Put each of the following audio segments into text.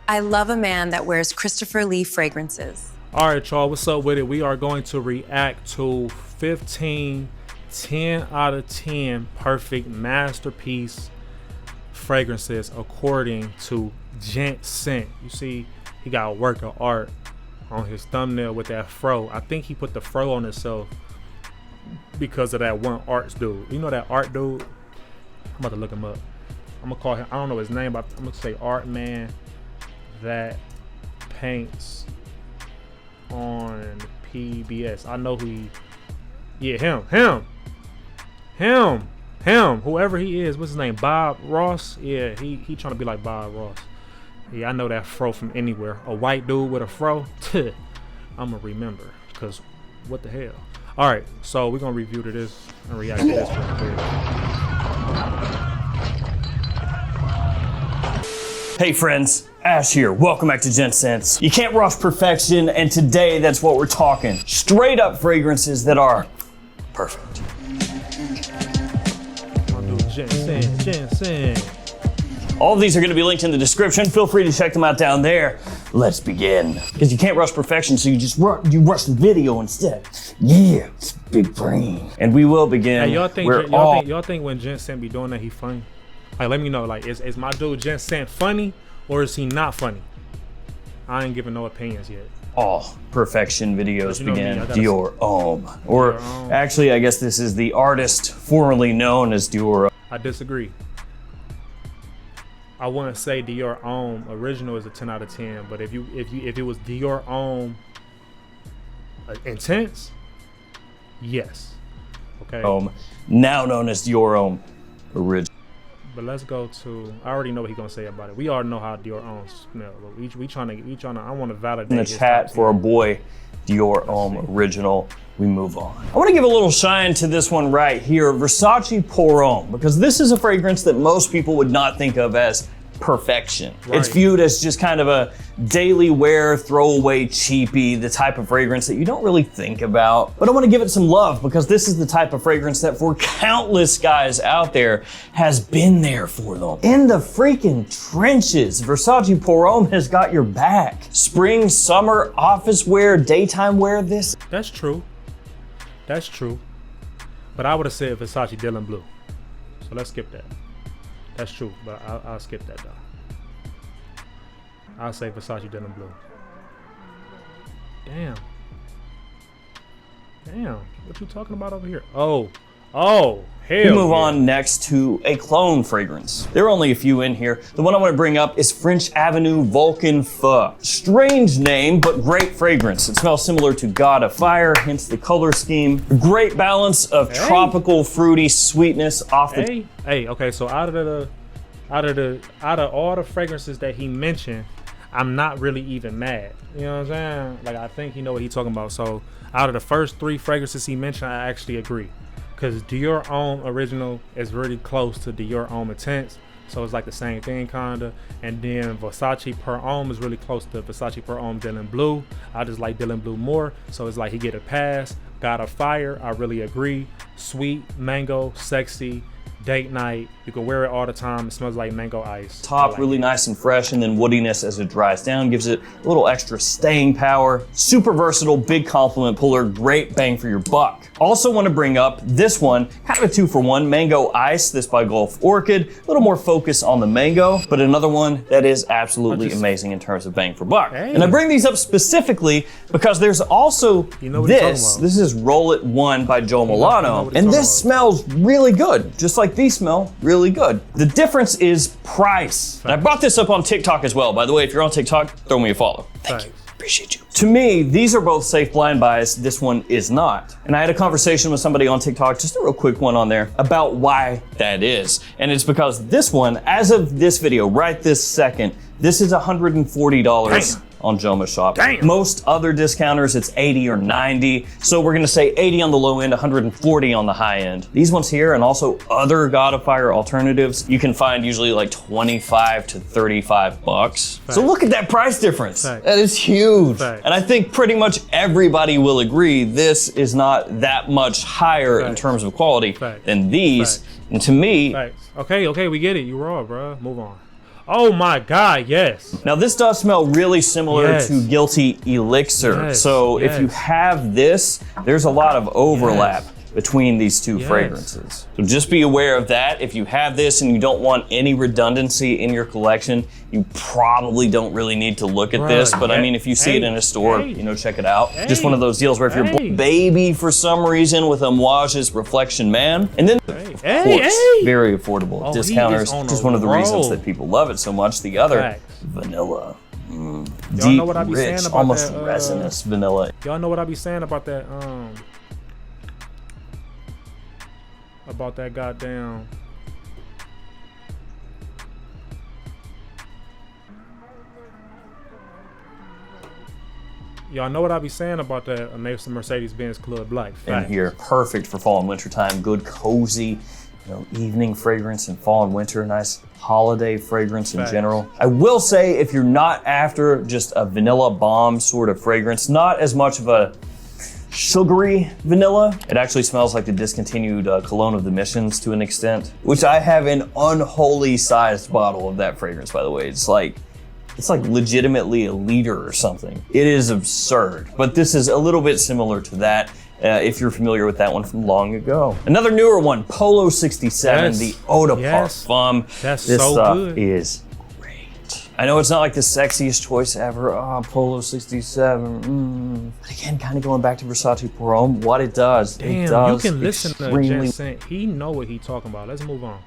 I love a man that wears Christopher Lee fragrances. All right, y'all, what's up with it? We are going to react to 15 10 out of 10 perfect masterpiece fragrances according to Gent Scent. You see, he got a work of art on his thumbnail with that fro. I think he put the fro on himself because of that one arts dude. You know that art dude? I'm about to look him up. I'm gonna call him, I don't know his name, but I'm gonna say art man that paints on PBS. I know who he, yeah, him, whoever he is. What's his name? Bob Ross. Yeah, he trying to be like Bob Ross. Yeah, I know that fro from anywhere. A white dude with a fro. I'm gonna remember, because what the hell. All right, so we're gonna review to this and react to this real quick. Hey friends, Ash here. Welcome back to Gent Scents. You can't rush perfection, and today that's what we're talking. Straight up fragrances that are perfect. I'll do Gent Scent. All of these are going to be linked in the description. Feel free to check them out down there. Let's begin. Because you can't rush perfection, so you rush the video instead. Yeah, it's big brain. And we will begin. Hey, y'all think when Gent Scent be doing that, he funny? Like, let me know. Like, is my dude Gent Scent funny, or is he not funny? I ain't giving no opinions yet. All perfection videos begin. Dior Homme. Or actually, I guess this is the artist formerly known as Dior. I disagree. I wouldn't say Dior Homme original is a 10 out of 10, but if it was Dior Homme Intense, yes. Okay. Now known as Dior Homme Original. But let's go to, I already know what he's gonna say about it. We already know how Dior Homme smell, but we trying to, I want to validate. In the chat for our boy Dior Homme Original. We move on. I want to give a little shine to this one right here, Versace Pour Homme, because this is a fragrance that most people would not think of as perfection. Right. It's viewed as just kind of a daily wear, throwaway, cheapy, the type of fragrance that you don't really think about. But I want to give it some love because this is the type of fragrance that for countless guys out there has been there for them. In the freaking trenches, Versace Pour Homme has got your back. Spring, summer, office wear, daytime wear, this. That's true. That's true. But I would have said Versace Dylan Blue. So let's skip that. That's true, but I'll skip that though. I'll say Versace Dylan Blue. Damn. What you talking about over here? Oh, hell. We move on next to a Cologne fragrance. There are only a few in here. The one I want to bring up is French Avenue Vulcan Feu. Strange name, but great fragrance. It smells similar to God of Fire, hence the color scheme. Great balance of tropical, fruity sweetness off the. Hey, okay, so out of all the fragrances that he mentioned, I'm not really even mad. You know what I'm saying? Like, I think he know what he's talking about. So out of the first 3 fragrances he mentioned, I actually agree. Because Dior Homme Original is really close to Dior Homme Intense, so it's like the same thing kinda. And then Versace Pour Homme is really close to Versace Pour Homme Dylan Blue. I just like Dylan Blue more, so it's like he get a pass. God of Fire, I really agree. Sweet, mango, sexy, date night. You can wear it all the time. It smells like mango ice. Top really nice and fresh, and then woodiness as it dries down gives it a little extra staying power. Super versatile, big compliment puller, great bang for your buck. Also want to bring up this one, kind of a 2-for-1, Mango Ice, this by Gulf Orchid. A little more focus on the mango, but another one that is absolutely amazing in terms of bang for buck. And I bring these up specifically because there's also this is Roll It 1 by Yom Layl, and this smells really good, just like these smell really good. The difference is price. And I brought this up on TikTok as well. By the way, if you're on TikTok, throw me a follow. Thank you. Appreciate you. To me, these are both safe blind buys. This one is not. And I had a conversation with somebody on TikTok, just a real quick one on there, about why that is. And it's because this one, as of this video, right this second, this is $140 on JOMASHOP. Damn. Most other discounters, it's 80 or 90. So we're gonna say 80 on the low end, 140 on the high end. These ones here and also other God of Fire alternatives, you can find usually like 25 to 35 bucks. So look at that price difference. That is huge. And I think pretty much everybody will agree this is not that much higher in terms of quality than these. And to me, okay, we get it. You raw, bro. Move on. Oh my God, yes. Now this does smell really similar Yes. to Guilty Elixir. Yes, So if you yes. have this, there's a lot of overlap between these two Yes. fragrances. So just be aware of that. If you have this and you don't want any redundancy in your collection, you probably don't really need to look at Bruh, this. But I yeah. mean, if you see it in a store, Hey. you know, check it out. Just Hey. one of those deals where if you're Hey. baby for some reason with Amouage's Reflection Man, and then of course, Hey. very affordable Oh, he discounters. is on Just a one of the reasons roll. that people love it so much. The other, Facts. vanilla. Y'all Deep, know what I be saying rich, about almost that, resinous vanilla. Y'all know what I be saying about that goddamn y'all know what I be saying about that Mercedes-Benz Club Black. In Facts. here, perfect for fall and winter time. Good, cozy, evening fragrance in fall and winter. Nice holiday fragrance in Facts. general. I will say, if you're not after just a vanilla bomb sort of fragrance, not as much of a sugary vanilla. It actually smells like the discontinued Cologne of the Missions to an extent, which I have an unholy sized bottle of that fragrance, by the way. It's like legitimately a liter or something. It is absurd, but this is a little bit similar to that. If you're familiar with that one from long ago. Another newer one, Polo 67, Yes. the Eau de Yes. Parfum. That's this so stuff good. is great. I know it's not like the sexiest choice ever. Oh, Polo 67. But again, kind of going back to Versace Pour Homme, what it does, Damn, it does you can listen to extremely Gent. He know what he talking about. Let's move on.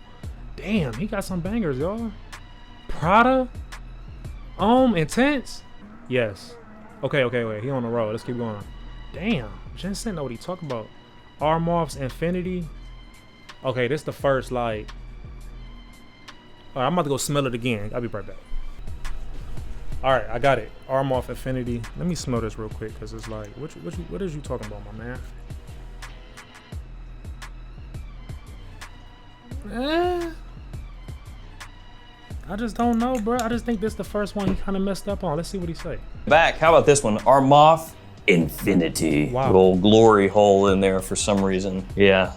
Damn, he got some bangers, y'all. Prada, Intense. Yes. Okay, wait. He on the road. Let's keep going. Damn, Gent know what he talking about. Armoff's Infinity. Okay, this the first like. All right, I'm about to go smell it again. I'll be right back. All right, I got it. Armoff Infinity. Let me smell this real quick, cause it's like, what is you talking about, my man? I just don't know, bro. I just think this the first one he kind of messed up on. Let's see what he say. back. How about this one? Armoff Infinity. Wow. Little glory hole in there for some reason. Yeah,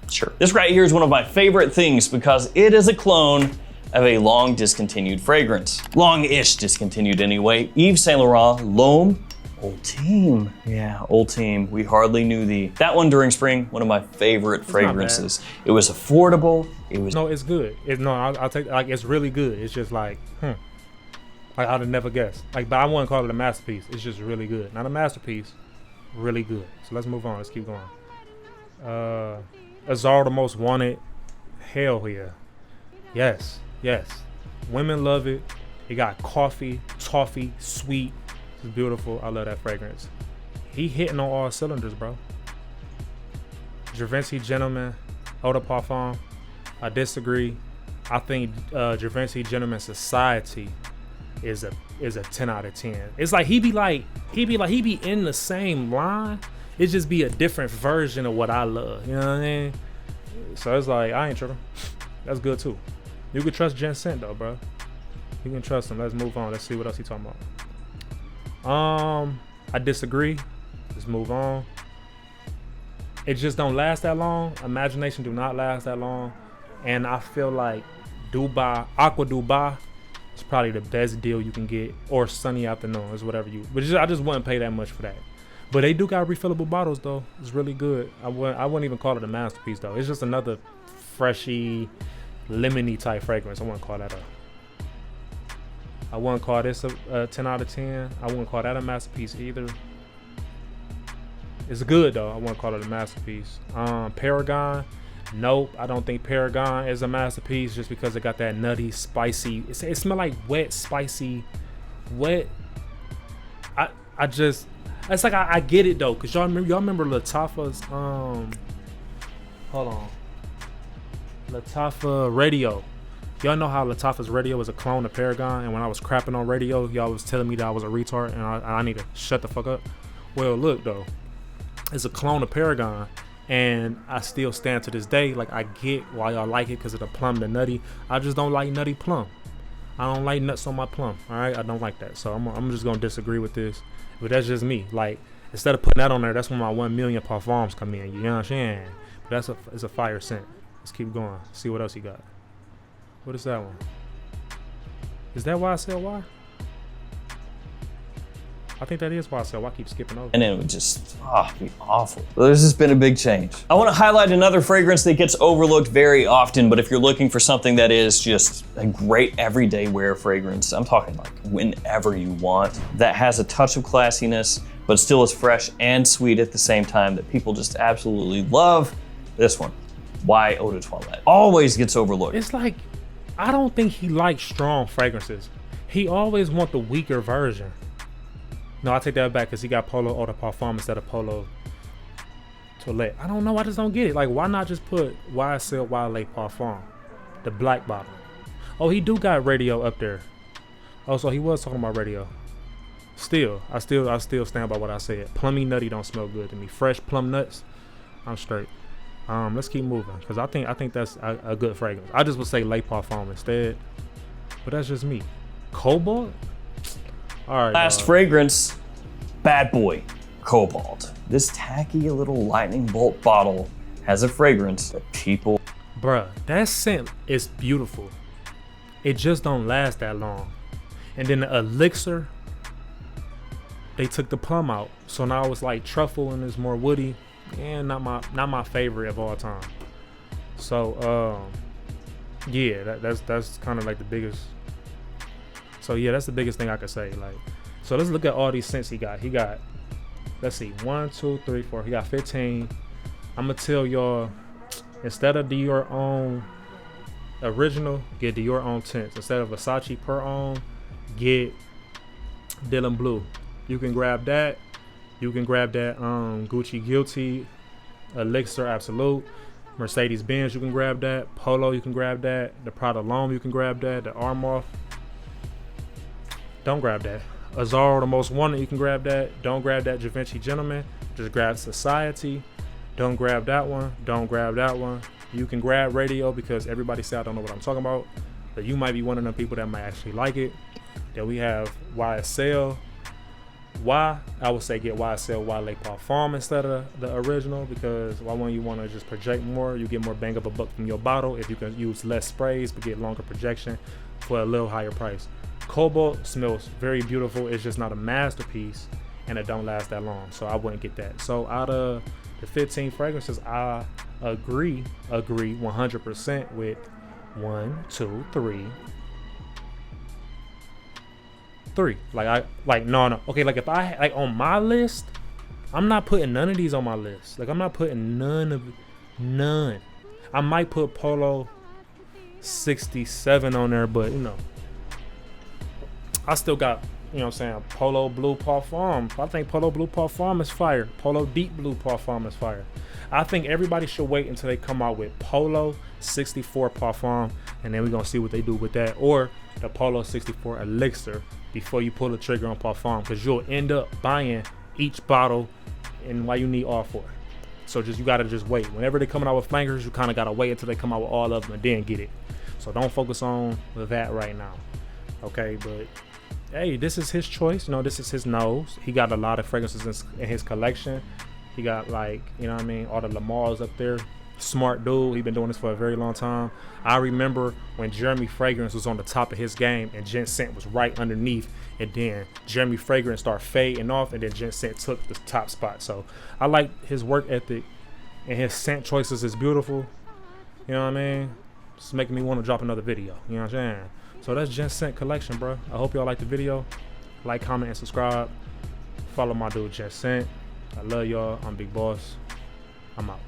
sure. This right here is one of my favorite things because it is a clone of a long discontinued fragrance. Long-ish discontinued anyway. Yves Saint Laurent L'Homme Ultime. Yeah, Ultime. We hardly knew that one during spring, one of my favorite fragrances. It was affordable. It was No, it's good. I'll take, like, it's really good. It's just like, Like, I'd have never guessed. Like, but I wouldn't call it a masterpiece. It's just really good. Not a masterpiece, really good. So let's move on. Let's keep going. Azar, the Most Wanted. Hell yeah. Yes. Women love it. It got coffee, toffee, sweet. It's beautiful. I love that fragrance. He hitting on all cylinders, bro. Givenchy Gentleman, Eau de Parfum. I disagree. I think Givenchy Gentleman Society is a 10 out of 10. It's like he be in the same line. It just be a different version of what I love. You know what I mean? So it's like, I ain't tripping. That's good too. You can trust Gent though, bro. You can trust him. Let's move on. Let's see what else he talking about. I disagree. Let's move on. It just don't last that long. Imagination do not last that long. And I feel like Aqua Dubai is probably the best deal you can get, or Sunny Afternoon is whatever you. But I just wouldn't pay that much for that. But they do got refillable bottles though. It's really good. I wouldn't even call it a masterpiece though. It's just another freshy, lemony type fragrance. I wouldn't call that I wouldn't call this a 10 out of 10. I wouldn't call that a masterpiece either. It's good though. I wouldn't call it a masterpiece. Paragon. Nope, I don't think Paragon is a masterpiece just because it got that nutty, spicy. It smell like wet, spicy, wet. It's like I get it though, cause y'all remember Lattafa's hold on, Lattafa Radio. Y'all know how Lattafa's Radio is a clone of Paragon, and when I was crapping on radio, y'all was telling me that I was a retard and I need to shut the fuck up. Well, look though, it's a clone of Paragon. And I still stand to this day, like I get why y'all like it because of the plum, the nutty. I just don't like nutty plum. I don't like nuts on my plum. All right, I don't like that. So I'm just gonna disagree with this. But that's just me. Like instead of putting that on there, that's when my 1 million parfums come in. You know what I'm saying? But it's a fire scent. Let's keep going. See what else he got. What is that one? Is that YSLY? I think that is YSLY. I keep skipping over. And it would just be awful. There's just been a big change. I want to highlight another fragrance that gets overlooked very often, but if you're looking for something that is just a great everyday wear fragrance, I'm talking like whenever you want, that has a touch of classiness, but still is fresh and sweet at the same time, that people just absolutely love, this one, Y Eau de Toilette. Always gets overlooked. It's like, I don't think he likes strong fragrances. He always want the weaker version. No, I take that back because he got Polo Eau de Parfum instead of Polo Toilette. I don't know, I just don't get it. Like, why not just put YSL Yom Parfum, the black bottle? Oh, he do got radio up there. Oh, so he was talking about radio. Still, I still stand by what I said. Plummy nutty don't smell good to me. Fresh plum nuts, I'm straight. Let's keep moving because I think that's a good fragrance. I just would say Lay Parfum instead, but that's just me. Cobalt. All right. Last fragrance, Bad Boy Cobalt. This tacky little lightning bolt bottle has a fragrance that people. Bruh, that scent is beautiful. It just don't last that long. And then the elixir, they took the plum out, so now it's like truffle and it's more woody. And not my favorite of all time. So yeah, that's kind of like the biggest. So yeah, that's the biggest thing I could say. Like, so let's look at all these scents he got. He got, let's see, 1, 2, 3, 4. He got 15. I'm gonna tell y'all, instead of Dior Homme original, get Dior Homme tints. Instead of Versace Per Homme, get Dylan Blue. You can grab that. You can grab that Gucci Guilty, Elixir Absolute, Mercedes Benz, you can grab that. Polo, you can grab that. The Prada L'Homme, you can grab that. The Armoff, don't grab that. Azaro, The Most Wanted, you can grab that. Don't grab that Givenchy Gentleman. Just grab Society. Don't grab that one. Don't grab that one. You can grab Radio because everybody say I don't know what I'm talking about, but you might be one of them people that might actually like it. Then we have YSL. Why? I would say get YSL Yom Parfum instead of the original, because why wouldn't you want to just project more? You get more bang of a buck from your bottle if you can use less sprays but get longer projection for a little higher price. Cobalt smells very beautiful. It's just not a masterpiece and it don't last that long, so I wouldn't get that. So out of the 15 fragrances, I agree 100% with 1, 2, 3. No. Okay, like if I like on my list, I'm not putting none of these on my list. Like I'm not putting none. I might put Polo 67 on there, but you know, I still got, you know what I'm saying, Polo Blue Parfum. I think Polo Blue Parfum is fire. Polo Deep Blue Parfum is fire. I think everybody should wait until they come out with Polo 64 Parfum, and then we're gonna see what they do with that, or the Polo 64 Elixir, before you pull the trigger on Parfum, because you'll end up buying each bottle and why you need all 4. So you gotta just wait. Whenever they're coming out with flankers, you kind of gotta wait until they come out with all of them and then get it. So don't focus on that right now, okay? But hey, this is his choice. You know, this is his nose. He got a lot of fragrances in his collection. He got, like, you know what I mean, all the Lamars up there. Smart dude. He been doing this for a very long time. I remember when Jeremy Fragrance was on the top of his game and Gent Scent was right underneath, and then Jeremy Fragrance started fading off, and then Gent Scent took the top spot. So I like his work ethic, and his scent choices is beautiful. You know what I mean? It's making me want to drop another video. You know what I'm saying? So that's Gent Scent collection, bro. I hope y'all like the video. Like, comment, and subscribe. Follow my dude Gent Scent. I love y'all. I'm Big Boss. I'm out.